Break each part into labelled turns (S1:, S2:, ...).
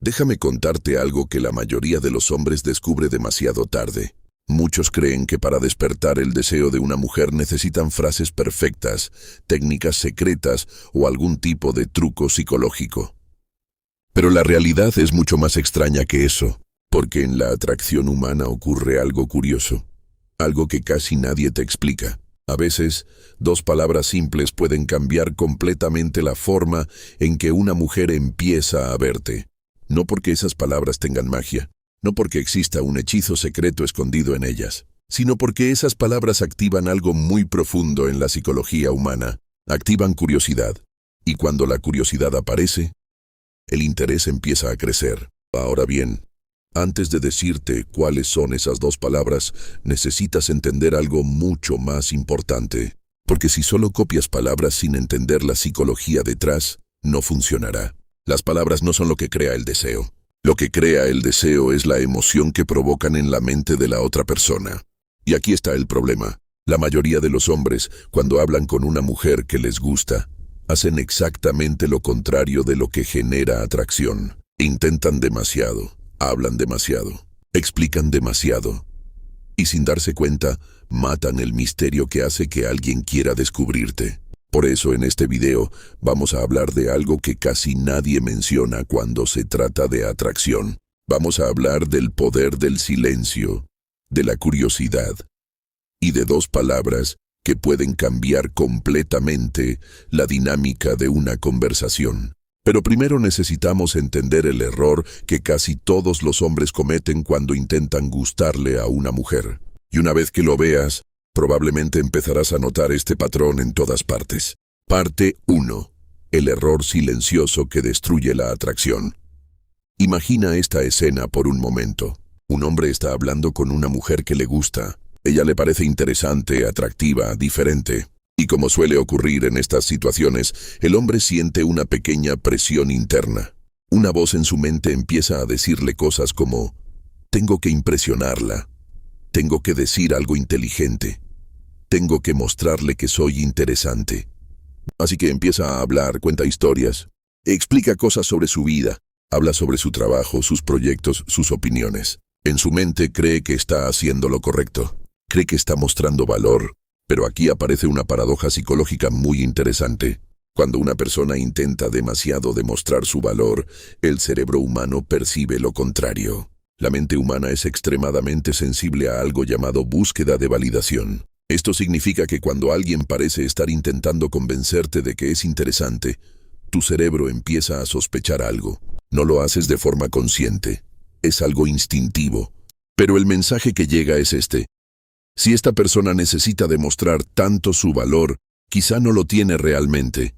S1: Déjame contarte algo que la mayoría de los hombres descubre demasiado tarde. Muchos creen que para despertar el deseo de una mujer necesitan frases perfectas, técnicas secretas o algún tipo de truco psicológico. Pero la realidad es mucho más extraña que eso, porque en la atracción humana ocurre algo curioso, algo que casi nadie te explica. A veces, 2 palabras simples pueden cambiar completamente la forma en que una mujer empieza a verte. No porque esas palabras tengan magia, no porque exista un hechizo secreto escondido en ellas, sino porque esas palabras activan algo muy profundo en la psicología humana, activan curiosidad. Y cuando la curiosidad aparece, el interés empieza a crecer. Ahora bien, antes de decirte cuáles son esas 2 palabras, necesitas entender algo mucho más importante. Porque si solo copias palabras sin entender la psicología detrás, no funcionará. Las palabras no son lo que crea el deseo. Lo que crea el deseo es la emoción que provocan en la mente de la otra persona. Y aquí está el problema. La mayoría de los hombres, cuando hablan con una mujer que les gusta, hacen exactamente lo contrario de lo que genera atracción. Intentan demasiado, hablan demasiado, explican demasiado. Y sin darse cuenta, matan el misterio que hace que alguien quiera descubrirte. Por eso en este video vamos a hablar de algo que casi nadie menciona cuando se trata de atracción. Vamos a hablar del poder del silencio, de la curiosidad y de 2 palabras que pueden cambiar completamente la dinámica de una conversación. Pero primero necesitamos entender el error que casi todos los hombres cometen cuando intentan gustarle a una mujer. Y una vez que lo veas, probablemente empezarás a notar este patrón en todas partes. Parte 1. El error silencioso que destruye la atracción. Imagina esta escena por un momento. Un hombre está hablando con una mujer que le gusta. Ella le parece interesante, atractiva, diferente. Y como suele ocurrir en estas situaciones, el hombre siente una pequeña presión interna. Una voz en su mente empieza a decirle cosas como: tengo que impresionarla. Tengo que decir algo inteligente. Tengo que mostrarle que soy interesante. Así que empieza a hablar, cuenta historias, explica cosas sobre su vida, habla sobre su trabajo, sus proyectos, sus opiniones. En su mente cree que está haciendo lo correcto, cree que está mostrando valor, pero aquí aparece una paradoja psicológica muy interesante. Cuando una persona intenta demasiado demostrar su valor, el cerebro humano percibe lo contrario. La mente humana es extremadamente sensible a algo llamado búsqueda de validación. Esto significa que cuando alguien parece estar intentando convencerte de que es interesante, tu cerebro empieza a sospechar algo. No lo haces de forma consciente, es algo instintivo. Pero el mensaje que llega es este: si esta persona necesita demostrar tanto su valor, quizá no lo tiene realmente.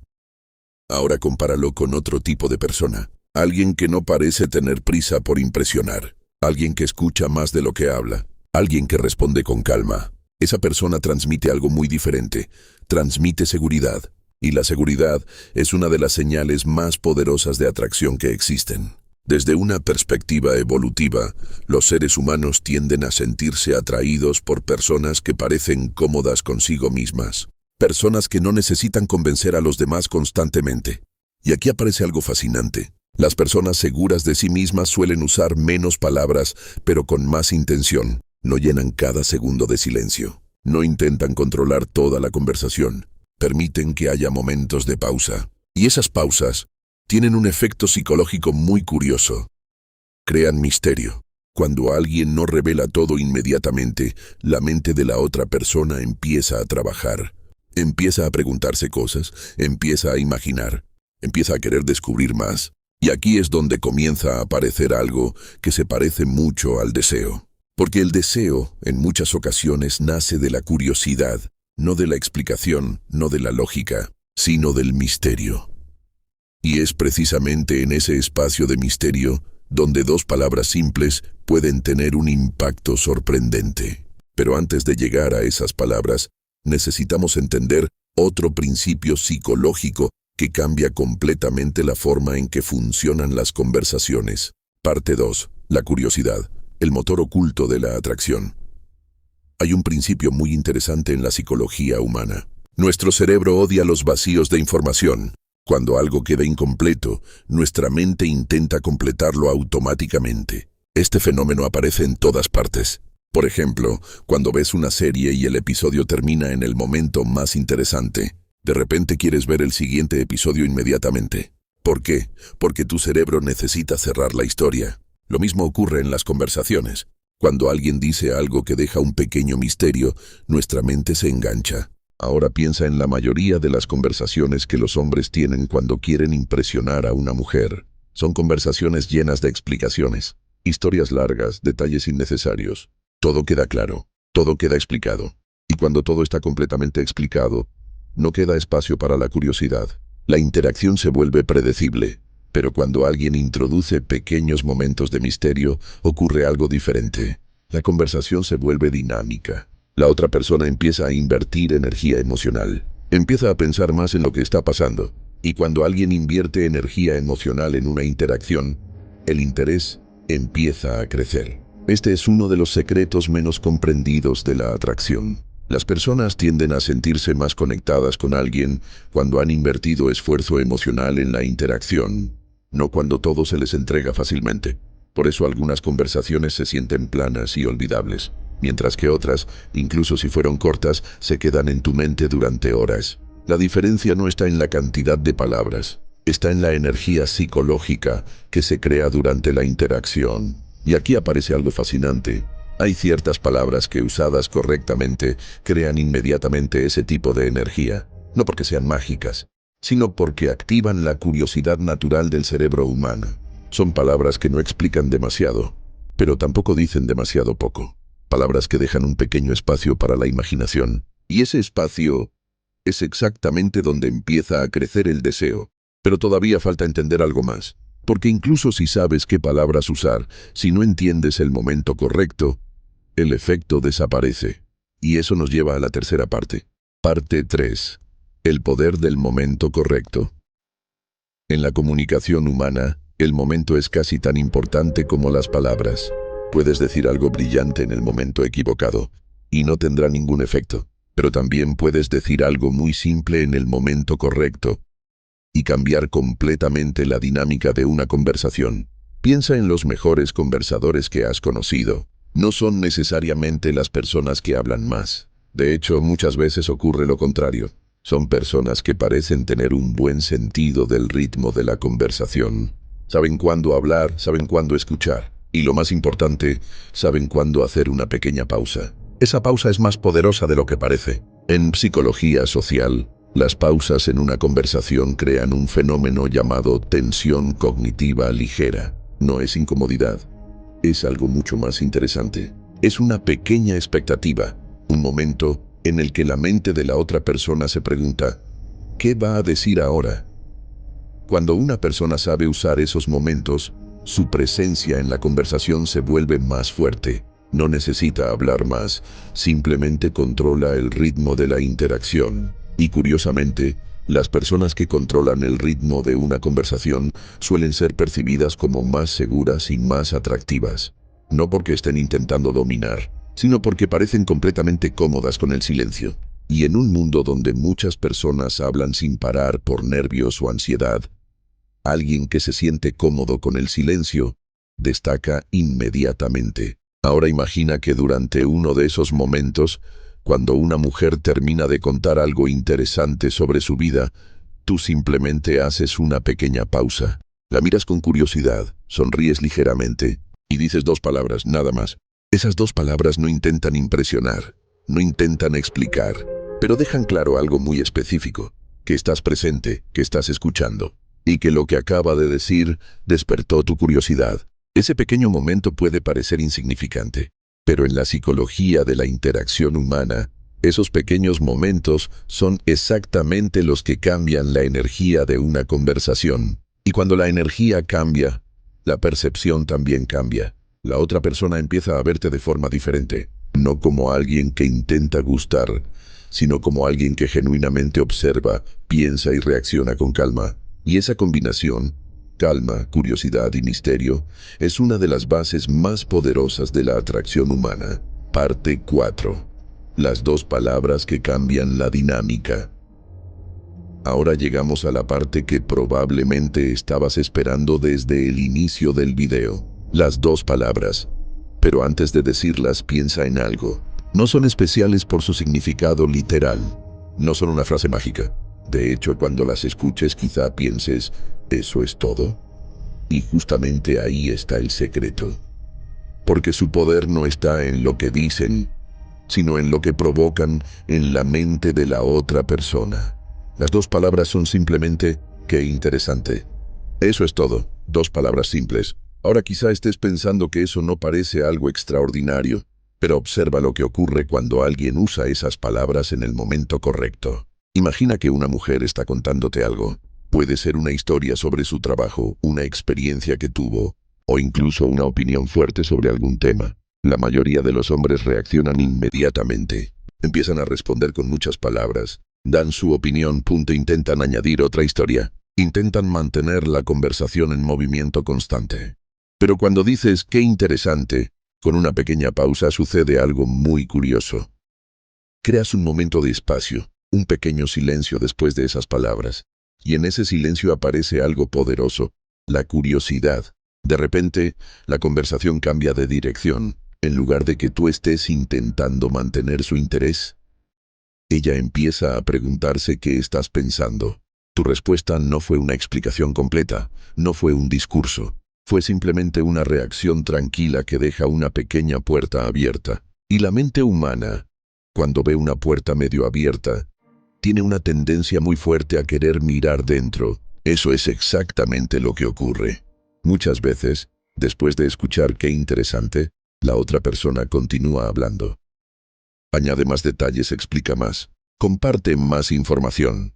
S1: Ahora compáralo con otro tipo de persona. Alguien que no parece tener prisa por impresionar. Alguien que escucha más de lo que habla. Alguien que responde con calma. Esa persona transmite algo muy diferente. Transmite seguridad. Y la seguridad es una de las señales más poderosas de atracción que existen. Desde una perspectiva evolutiva, los seres humanos tienden a sentirse atraídos por personas que parecen cómodas consigo mismas. Personas que no necesitan convencer a los demás constantemente. Y aquí aparece algo fascinante. Las personas seguras de sí mismas suelen usar menos palabras, pero con más intención. No llenan cada segundo de silencio. No intentan controlar toda la conversación. Permiten que haya momentos de pausa. Y esas pausas tienen un efecto psicológico muy curioso. Crean misterio. Cuando alguien no revela todo inmediatamente, la mente de la otra persona empieza a trabajar. Empieza a preguntarse cosas, empieza a imaginar, empieza a querer descubrir más. Y aquí es donde comienza a aparecer algo que se parece mucho al deseo. Porque el deseo, en muchas ocasiones, nace de la curiosidad, no de la explicación, no de la lógica, sino del misterio. Y es precisamente en ese espacio de misterio donde 2 palabras simples pueden tener un impacto sorprendente. Pero antes de llegar a esas palabras, necesitamos entender otro principio psicológico que cambia completamente la forma en que funcionan las conversaciones. Parte 2. La curiosidad, el motor oculto de la atracción. Hay un principio muy interesante en la psicología humana. Nuestro cerebro odia los vacíos de información. Cuando algo queda incompleto, nuestra mente intenta completarlo automáticamente. Este fenómeno aparece en todas partes. Por ejemplo, cuando ves una serie y el episodio termina en el momento más interesante, de repente quieres ver el siguiente episodio inmediatamente. ¿Por qué? Porque tu cerebro necesita cerrar la historia. Lo mismo ocurre en las conversaciones. Cuando alguien dice algo que deja un pequeño misterio, nuestra mente se engancha. Ahora piensa en la mayoría de las conversaciones que los hombres tienen cuando quieren impresionar a una mujer. Son conversaciones llenas de explicaciones, historias largas, detalles innecesarios. Todo queda claro, todo queda explicado. Y cuando todo está completamente explicado, no queda espacio para la curiosidad. La interacción se vuelve predecible, pero cuando alguien introduce pequeños momentos de misterio, ocurre algo diferente. La conversación se vuelve dinámica. La otra persona empieza a invertir energía emocional. Empieza a pensar más en lo que está pasando. Y cuando alguien invierte energía emocional en una interacción, el interés empieza a crecer. Este es uno de los secretos menos comprendidos de la atracción. Las personas tienden a sentirse más conectadas con alguien cuando han invertido esfuerzo emocional en la interacción, no cuando todo se les entrega fácilmente. Por eso algunas conversaciones se sienten planas y olvidables, mientras que otras, incluso si fueron cortas, se quedan en tu mente durante horas. La diferencia no está en la cantidad de palabras, está en la energía psicológica que se crea durante la interacción. Y aquí aparece algo fascinante. Hay ciertas palabras que usadas correctamente crean inmediatamente ese tipo de energía, no porque sean mágicas, sino porque activan la curiosidad natural del cerebro humano. Son palabras que no explican demasiado, pero tampoco dicen demasiado poco. Palabras que dejan un pequeño espacio para la imaginación. Y ese espacio es exactamente donde empieza a crecer el deseo. Pero todavía falta entender algo más. Porque incluso si sabes qué palabras usar, si no entiendes el momento correcto, el efecto desaparece. Y eso nos lleva a la tercera parte. Parte 3. El poder del momento correcto. En la comunicación humana, el momento es casi tan importante como las palabras. Puedes decir algo brillante en el momento equivocado, y no tendrá ningún efecto. Pero también puedes decir algo muy simple en el momento correcto, y cambiar completamente la dinámica de una conversación. Piensa en los mejores conversadores que has conocido. No son necesariamente las personas que hablan más. De hecho, muchas veces ocurre lo contrario. Son personas que parecen tener un buen sentido del ritmo de la conversación. Saben cuándo hablar, saben cuándo escuchar. Y lo más importante, saben cuándo hacer una pequeña pausa. Esa pausa es más poderosa de lo que parece. En psicología social, las pausas en una conversación crean un fenómeno llamado tensión cognitiva ligera. No es incomodidad. Es algo mucho más interesante. Es una pequeña expectativa, un momento en el que la mente de la otra persona se pregunta, ¿qué va a decir ahora? Cuando una persona sabe usar esos momentos, su presencia en la conversación se vuelve más fuerte. No necesita hablar más, simplemente controla el ritmo de la interacción. Y curiosamente, las personas que controlan el ritmo de una conversación suelen ser percibidas como más seguras y más atractivas. No porque estén intentando dominar, sino porque parecen completamente cómodas con el silencio. Y en un mundo donde muchas personas hablan sin parar por nervios o ansiedad, alguien que se siente cómodo con el silencio destaca inmediatamente. Ahora imagina que durante uno de esos momentos, cuando una mujer termina de contar algo interesante sobre su vida, tú simplemente haces una pequeña pausa. La miras con curiosidad, sonríes ligeramente y dices dos palabras, nada más. Esas dos palabras no intentan impresionar, no intentan explicar, pero dejan claro algo muy específico, que estás presente, que estás escuchando, y que lo que acaba de decir despertó tu curiosidad. Ese pequeño momento puede parecer insignificante, pero en la psicología de la interacción humana, esos pequeños momentos son exactamente los que cambian la energía de una conversación. Y cuando la energía cambia, la percepción también cambia. La otra persona empieza a verte de forma diferente, no como alguien que intenta gustar, sino como alguien que genuinamente observa, piensa y reacciona con calma. Y esa combinación, calma, curiosidad y misterio, es una de las bases más poderosas de la atracción humana. Parte 4. Las dos palabras que cambian la dinámica. Ahora llegamos a la parte que probablemente estabas esperando desde el inicio del video. Las dos palabras. Pero antes de decirlas, piensa en algo. No son especiales por su significado literal. No son una frase mágica. De hecho, cuando las escuches quizá pienses, ¿eso es todo? Y justamente ahí está el secreto. Porque su poder no está en lo que dicen, sino en lo que provocan en la mente de la otra persona. Las dos palabras son simplemente, qué interesante. Eso es todo, dos palabras simples. Ahora quizá estés pensando que eso no parece algo extraordinario, pero observa lo que ocurre cuando alguien usa esas palabras en el momento correcto. Imagina que una mujer está contándote algo. Puede ser una historia sobre su trabajo, una experiencia que tuvo, o incluso una opinión fuerte sobre algún tema. La mayoría de los hombres reaccionan inmediatamente. Empiezan a responder con muchas palabras. Dan su opinión, intentan añadir otra historia. Intentan mantener la conversación en movimiento constante. Pero cuando dices qué interesante, con una pequeña pausa sucede algo muy curioso. Creas un momento de espacio, un pequeño silencio después de esas palabras. Y en ese silencio aparece algo poderoso, la curiosidad. De repente, la conversación cambia de dirección. En lugar de que tú estés intentando mantener su interés, ella empieza a preguntarse qué estás pensando. Tu respuesta no fue una explicación completa, no fue un discurso. Fue simplemente una reacción tranquila que deja una pequeña puerta abierta. Y la mente humana, cuando ve una puerta medio abierta, tiene una tendencia muy fuerte a querer mirar dentro. Eso es exactamente lo que ocurre. Muchas veces, después de escuchar qué interesante, la otra persona continúa hablando. Añade más detalles, explica más, comparte más información.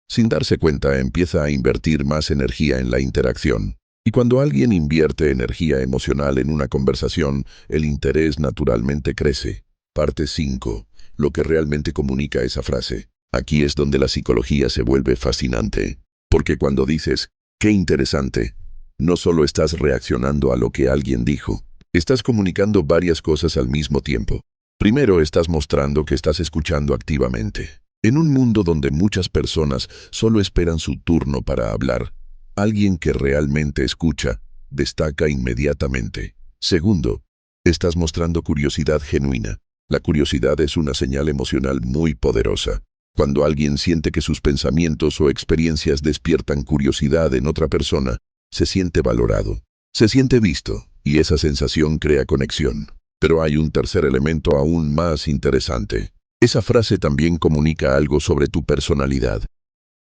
S1: Sin darse cuenta, empieza a invertir más energía en la interacción. Y cuando alguien invierte energía emocional en una conversación, el interés naturalmente crece. Parte 5. Lo que realmente comunica esa frase. Aquí es donde la psicología se vuelve fascinante. Porque cuando dices, qué interesante, no solo estás reaccionando a lo que alguien dijo, estás comunicando varias cosas al mismo tiempo. Primero, estás mostrando que estás escuchando activamente. En un mundo donde muchas personas solo esperan su turno para hablar, alguien que realmente escucha, destaca inmediatamente. Segundo, estás mostrando curiosidad genuina. La curiosidad es una señal emocional muy poderosa. Cuando alguien siente que sus pensamientos o experiencias despiertan curiosidad en otra persona, se siente valorado, se siente visto, y esa sensación crea conexión. Pero hay un tercer elemento aún más interesante. Esa frase también comunica algo sobre tu personalidad.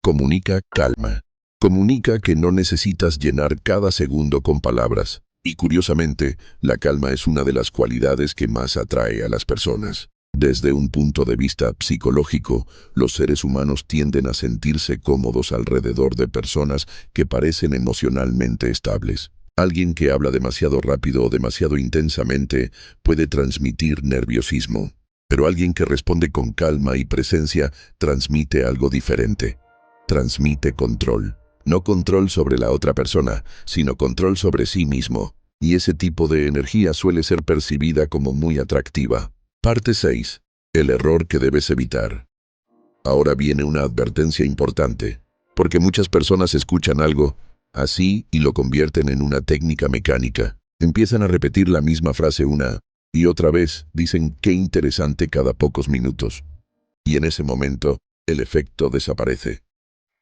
S1: Comunica calma. Comunica que no necesitas llenar cada segundo con palabras. Y curiosamente, la calma es una de las cualidades que más atrae a las personas. Desde un punto de vista psicológico, los seres humanos tienden a sentirse cómodos alrededor de personas que parecen emocionalmente estables. Alguien que habla demasiado rápido o demasiado intensamente puede transmitir nerviosismo, pero alguien que responde con calma y presencia transmite algo diferente. Transmite control. No control sobre la otra persona, sino control sobre sí mismo. Y ese tipo de energía suele ser percibida como muy atractiva. Parte 6. El error que debes evitar. Ahora viene una advertencia importante, porque muchas personas escuchan algo así y lo convierten en una técnica mecánica. Empiezan a repetir la misma frase una y otra vez, dicen qué interesante cada pocos minutos. Y en ese momento, el efecto desaparece.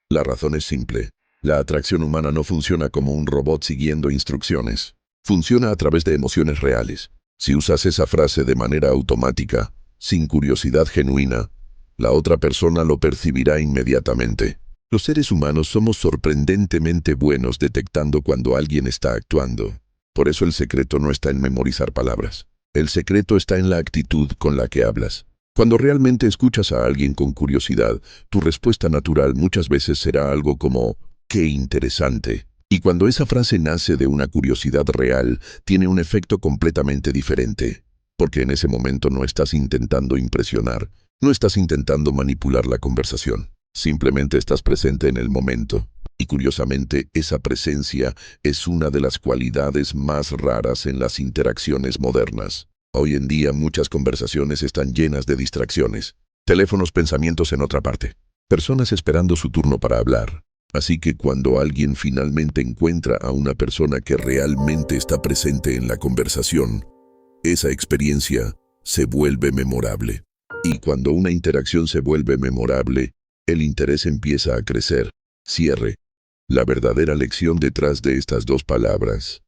S1: La razón es simple. La atracción humana no funciona como un robot siguiendo instrucciones. Funciona a través de emociones reales. Si usas esa frase de manera automática, sin curiosidad genuina, la otra persona lo percibirá inmediatamente. Los seres humanos somos sorprendentemente buenos detectando cuando alguien está actuando. Por eso el secreto no está en memorizar palabras. El secreto está en la actitud con la que hablas. Cuando realmente escuchas a alguien con curiosidad, tu respuesta natural muchas veces será algo como, ¡qué interesante! Y cuando esa frase nace de una curiosidad real, tiene un efecto completamente diferente. Porque en ese momento no estás intentando impresionar, no estás intentando manipular la conversación. Simplemente estás presente en el momento. Y curiosamente, esa presencia es una de las cualidades más raras en las interacciones modernas. Hoy en día muchas conversaciones están llenas de distracciones. Teléfonos, pensamientos en otra parte. personas esperando su turno para hablar. Así que cuando alguien finalmente encuentra a una persona que realmente está presente en la conversación, esa experiencia se vuelve memorable. Y cuando una interacción se vuelve memorable, el interés empieza a crecer. Cierre. La verdadera lección detrás de estas dos palabras.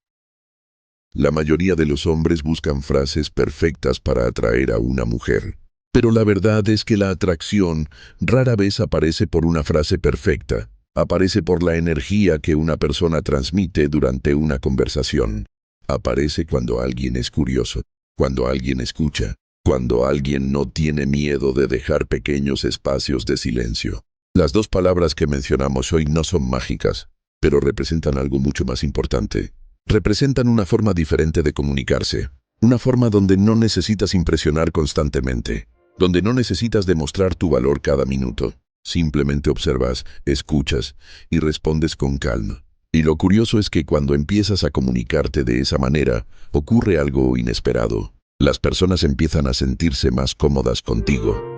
S1: La mayoría de los hombres buscan frases perfectas para atraer a una mujer. Pero la verdad es que la atracción rara vez aparece por una frase perfecta. Aparece por la energía que una persona transmite durante una conversación. Aparece cuando alguien es curioso, cuando alguien escucha, cuando alguien no tiene miedo de dejar pequeños espacios de silencio. Las dos palabras que mencionamos hoy no son mágicas, pero representan algo mucho más importante. Representan una forma diferente de comunicarse, una forma donde no necesitas impresionar constantemente, donde no necesitas demostrar tu valor cada minuto. Simplemente observas, escuchas y respondes con calma. Y lo curioso es que cuando empiezas a comunicarte de esa manera, ocurre algo inesperado. Las personas empiezan a sentirse más cómodas contigo.